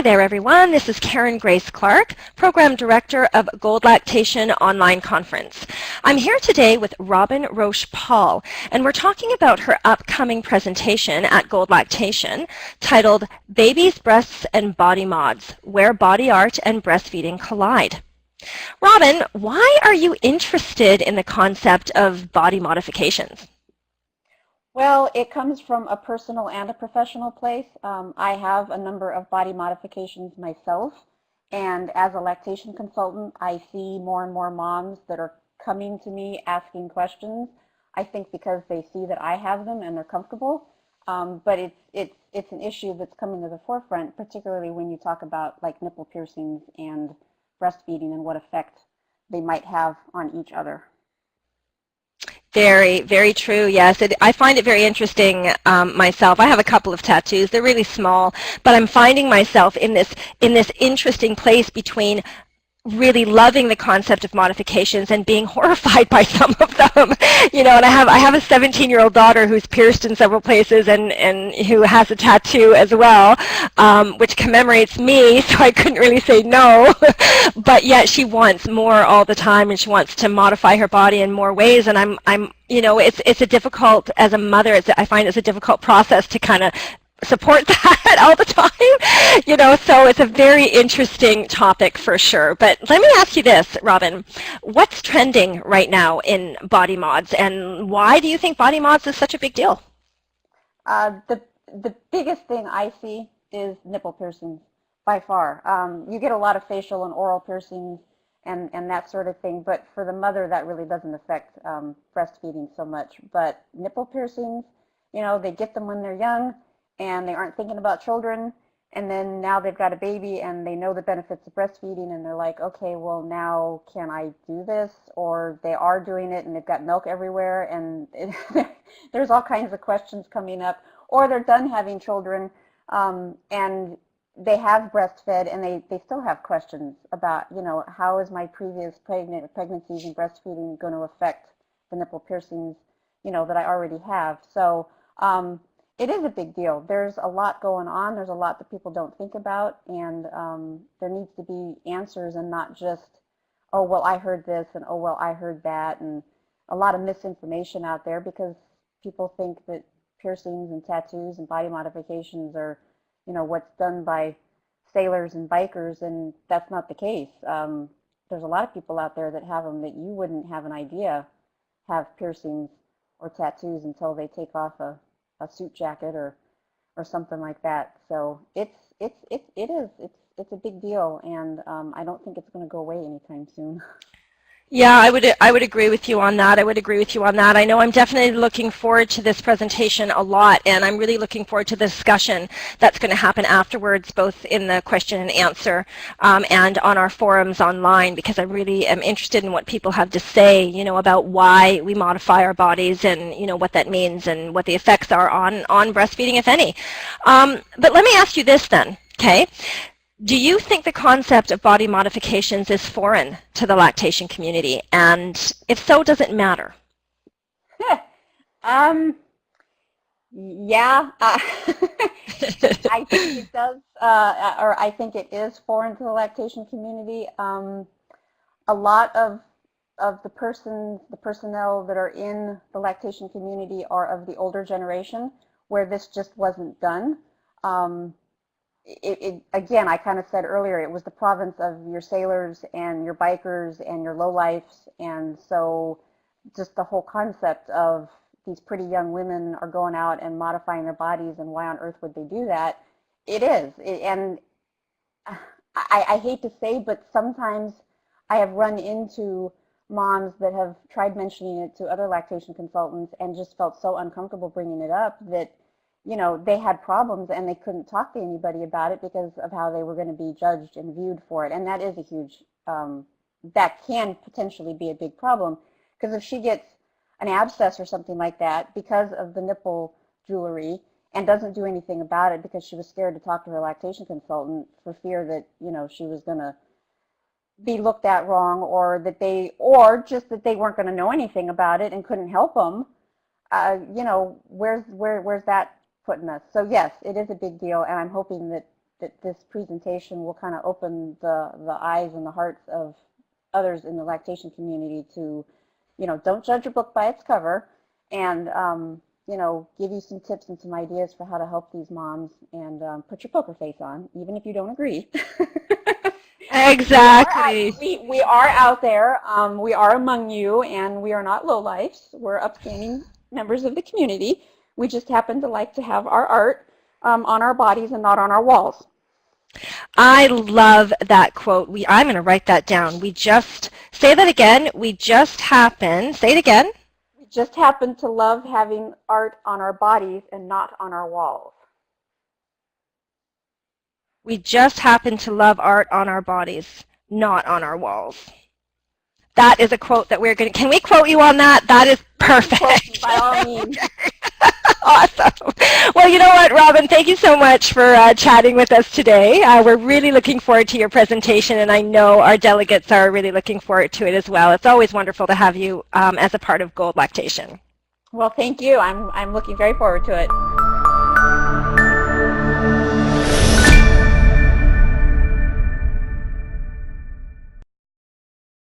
there, everyone. This is Karen Grace Clark, Program Director of Gold Lactation Online Conference. I'm here today with Robyn Roche-Paull, and we're talking about her upcoming presentation at Gold Lactation titled Babies, Breasts, and Body Mods, Where Body Art and Breastfeeding Collide. Robyn, why are you interested in the concept of body modifications? Well, it comes from a personal and a professional place. I have a number of body modifications myself, and as a lactation consultant, I see more and more moms that are coming to me asking questions. I think because they see that I have them and they're comfortable, but it's an issue that's coming to the forefront, particularly when you talk about like nipple piercings and breastfeeding and what effect they might have on each other. Very, very true. Yes, I find it very interesting myself. I have a couple of tattoos. They're really small, but I'm finding myself in this interesting place between really loving the concept of modifications and being horrified by some of them. You know, and I have a 17-year-old daughter who's pierced in several places and who has a tattoo as well, which commemorates me, so I couldn't really say no. But yet she wants more all the time, and she wants to modify her body in more ways, and I'm you know, it's a difficult, as a mother, I find it's a difficult process to kind of support that all the time, you know, so it's a very interesting topic for sure. But let me ask you this, Robyn, what's trending right now in body mods, and why do you think body mods is such a big deal? The biggest thing I see is nipple piercings, by far. You get a lot of facial and oral piercings and that sort of thing, but for the mother that really doesn't affect breastfeeding so much. But nipple piercings, you know, they get them when they're young, and they aren't thinking about children, and then now they've got a baby and they know the benefits of breastfeeding, and they're like, okay, well, now can I do this? Or they are doing it and they've got milk everywhere, and there's all kinds of questions coming up. Or they're done having children and they have breastfed, and they still have questions about, you know, how is my previous pregnancies and breastfeeding going to affect the nipple piercings, you know, that I already have. So it is a big deal. There's a lot going on. There's a lot that people don't think about, and there needs to be answers and not just, oh, well, I heard this, and oh, well, I heard that, and a lot of misinformation out there because people think that piercings and tattoos and body modifications are, you know, what's done by sailors and bikers, and that's not the case. There's a lot of people out there that have them that you wouldn't have an idea have piercings or tattoos until they take off a suit jacket or something like that. So it's a big deal, and I don't think it's going to go away anytime soon. Yeah, I would agree with you on that. I would agree with you on that. I know I'm definitely looking forward to this presentation a lot, and I'm really looking forward to the discussion that's going to happen afterwards, both in the question and answer and on our forums online, because I really am interested in what people have to say, you know, about why we modify our bodies and, you know, what that means and what the effects are on breastfeeding, if any. But let me ask you this then, okay? Do you think the concept of body modifications is foreign to the lactation community? And if so, does it matter? Yeah, I think it does, or I think it is foreign to the lactation community. A lot of the personnel that are in the lactation community are of the older generation, where this just wasn't done. Again, I kind of said earlier, it was the province of your sailors and your bikers and your lowlifes, and so just the whole concept of these pretty young women are going out and modifying their bodies, and why on earth would they do that? It is, and I hate to say, but sometimes I have run into moms that have tried mentioning it to other lactation consultants and just felt so uncomfortable bringing it up that, you know, they had problems and they couldn't talk to anybody about it because of how they were going to be judged and viewed for it. And that is a huge, that can potentially be a big problem, because if she gets an abscess or something like that because of the nipple jewelry and doesn't do anything about it because she was scared to talk to her lactation consultant for fear that, you know, she was going to be looked at wrong, or that or just that they weren't going to know anything about it and couldn't help them, you know, where's that putting us? So yes, it is a big deal, and I'm hoping that that this presentation will kind of open the eyes and the hearts of others in the lactation community to, you know, don't judge a book by its cover, and you know, give you some tips and some ideas for how to help these moms, and put your poker face on, even if you don't agree. Exactly. We are out there. We are among you, and we are not lowlifes. We're upstanding members of the community. We just happen to like to have our art on our bodies and not on our walls. I love that quote. I'm going to write that down. Say that again. Say it again. We just happen to love having art on our bodies and not on our walls. We just happen to love art on our bodies, not on our walls. That is a quote that can we quote you on that? That is perfect. By all means. Awesome. Well, you know what, Robyn, thank you so much for chatting with us today. We're really looking forward to your presentation, and I know our delegates are really looking forward to it as well. It's always wonderful to have you as a part of Gold Lactation. Well, thank you. I'm looking very forward to it.